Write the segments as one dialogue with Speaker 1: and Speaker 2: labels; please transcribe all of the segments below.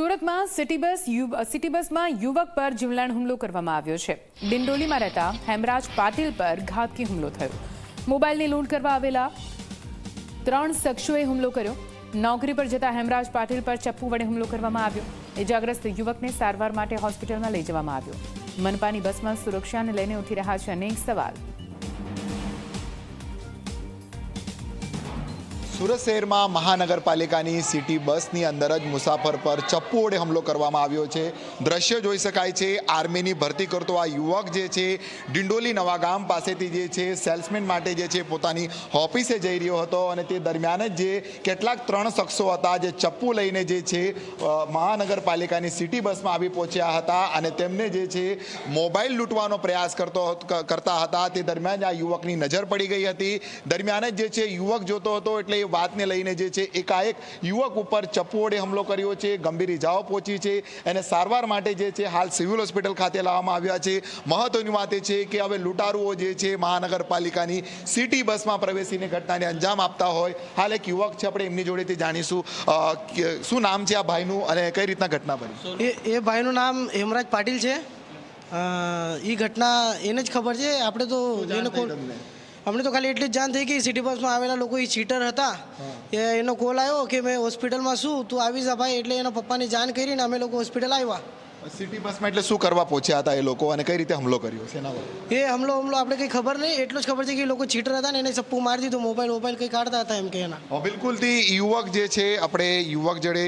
Speaker 1: સુરતમાં સિટી બસમાં યુવક પર જીવલેણ હુમલો કરવામાં આવ્યો છે। ડિંડોલીમાં રહેતા હેમરાજ પાટીલ પર ઘાતકી હુમલો થયો। મોબાઈલની લૂંટ કરવા આવેલા 3 શખ્સોએ હુમલો કર્યો। નોકરી પર જતા હેમરાજ પાટીલ પર ચપ્પુ વડે હુમલો કરવામાં આવ્યો। ઇજાગ્રસ્ત યુવકને સારવાર માટે હોસ્પિટલમાં લઈ જવામાં આવ્યો। મનપાની બસમાં સુરક્ષાને લઈને ઉઠી રહ્યા છે અનેક સવાલ।
Speaker 2: સુરત શહેરમાં મહાનગરપાલિકાની સિટી બસની અંદર જ મુસાફર પર ચપ્પુ વડે હુમલો કરવામાં આવ્યો છે। દ્રશ્ય જોઈ શકાય છે। આર્મીની ભરતી કરતો આ યુવક જે છે ડિંડોલી નવાગામ પાસેથી જે છે સેલ્સમેન માટે જે છે પોતાની ઓફિસે જઈ રહ્યો હતો અને તે દરમિયાન જ જે કેટલાક 3 શખ્સો હતા જે ચપ્પુ લઈને જે છે મહાનગરપાલિકાની સિટી બસમાં આવી પહોંચ્યા હતા અને તેમને જે છે મોબાઈલ લૂંટવાનો પ્રયાસ કરતા હતા। તે દરમિયાન આ યુવકની નજર પડી ગઈ હતી। દરમિયાન જ જે છે યુવક જોતો હતો એટલે વાતને લઈને જે છે એકાએક યુવક ઉપર ચપ્પુ વડે હુમલો કર્યો છે। ગંભીર ઇજાઓ પહોંચી છે અને સારવાર માટે જે છે હાલ સિવિલ હોસ્પિટલ ખાતે લાવવામાં આવ્યા છે। મહત્વની વાત એ છે કે હવે લૂંટારુઓ જે છે મહાનગરપાલિકાની સિટી બસમાં પ્રવેશીને ઘટનાને અંજામ આપતા હોય। હાલ એક યુવક છે, આપણે એમની જોડેથી જાણીશું શું નામ છે આ ભાઈનું અને કઈ રીતના ઘટના બની।
Speaker 3: એ ભાઈનું નામ હેમરાજ પાટીલ છે। એ ઘટના એને જ ખબર છે। આપણે તો અમને તો ખાલી એટલી જ જાણ થઈ કે સિટી બસમાં આવેલા લોકો એ ચીટર હતા। એનો કોલ આવ્યો કે મેં હોસ્પિટલમાં છું, તું આવી જા ભાઈ। એટલે એના પપ્પાની જાણ કરીને અમે લોકો હોસ્પિટલ આવ્યા।
Speaker 2: સિટી બસમાં એટલે શું કરવા પહોંચ્યા હતા એ લોકો અને કઈ રીતે હુમલો કર્યો છે?
Speaker 3: એ હમલો આપણે કંઈ ખબર નહીં, એટલું જ ખબર છે કે એ લોકો ચીટર હતા ને એને ચપ્પુ મારી દીધું। મોબાઈલ કંઈ કાઢતા હતા એમ કે એના।
Speaker 2: બિલકુલથી યુવક જે છે આપણે યુવક જોડે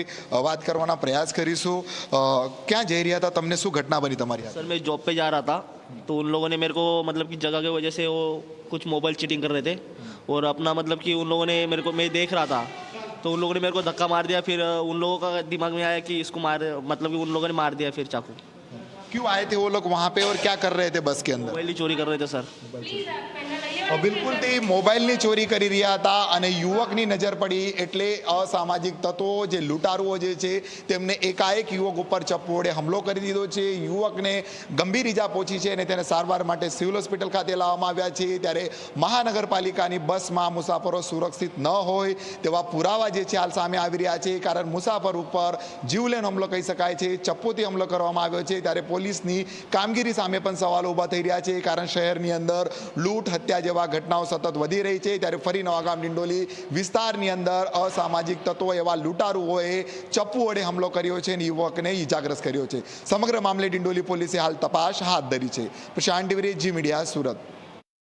Speaker 2: વાત કરવાના પ્રયાસ કરીશું। ક્યાં જઈ રહ્યા હતા? તમને શું ઘટના બની તમારી?
Speaker 4: सर मैं जॉब पे जा रहा था तो उन लोगों ने मेरे को मतलब कि जगह की वजह से वो कुछ मोबाइल चीटिंग कर रहे थे और अपना मतलब कि उन लोगों ने मेरे को, मैं देख रहा था तो उन लोगों ने मेरे को धक्का मार दिया। फिर उन लोगों का दिमाग में आया कि इसको मार, मतलब कि उन लोगों ने मार दिया फिर चाकू।
Speaker 2: क्यों आए थे वो लोग वहाँ पे और क्या कर रहे थे बस के अंदर?
Speaker 4: मोबाइल ही चोरी कर रहे थे सर।
Speaker 2: બિલકુલ તે મોબાઈલની ચોરી કરી રહ્યા હતા અને યુવકની નજર પડી એટલે અસામાજિક તત્વો જે લૂંટારુઓ જે છે તેમને એકાએક યુવક ઉપર ચપ્પુ વડે હુમલો કરી દીધો છે। યુવકને ગંભીર ઈજા પહોંચી છે અને તેને સારવાર માટે સિવિલ હોસ્પિટલ ખાતે લાવવામાં આવ્યા છે। ત્યારે મહાનગરપાલિકાની બસમાં મુસાફરો સુરક્ષિત ન હોય તેવા પુરાવા જે છે હાલ સામે આવી રહ્યા છે। કારણ મુસાફર ઉપર જીવલેણ હુમલો કહી શકાય છે, ચપ્પુથી હુમલો કરવામાં આવ્યો છે। ત્યારે પોલીસની કામગીરી સામે પણ સવાલો ઊભા થઈ રહ્યા છે કારણ શહેરની અંદર લૂંટ, હત્યા જેવા ઘટનાઓ સતત વધી રહી છે। ત્યારે ફરી નવાગામ ડિંડોલી વિસ્તારની અંદર અસામાજિક તત્વો એવા લૂંટારુઓએ ચપ્પુ વડે હુમલો કર્યો છે અને યુવકને ઈજાગ્રસ્ત કર્યો છે। સમગ્ર મામલે ડિંડોલી પોલીસે હાલ તપાસ હાથ ધરી છે। પ્રશાંત ડિવરે, જી મીડિયા, સુરત।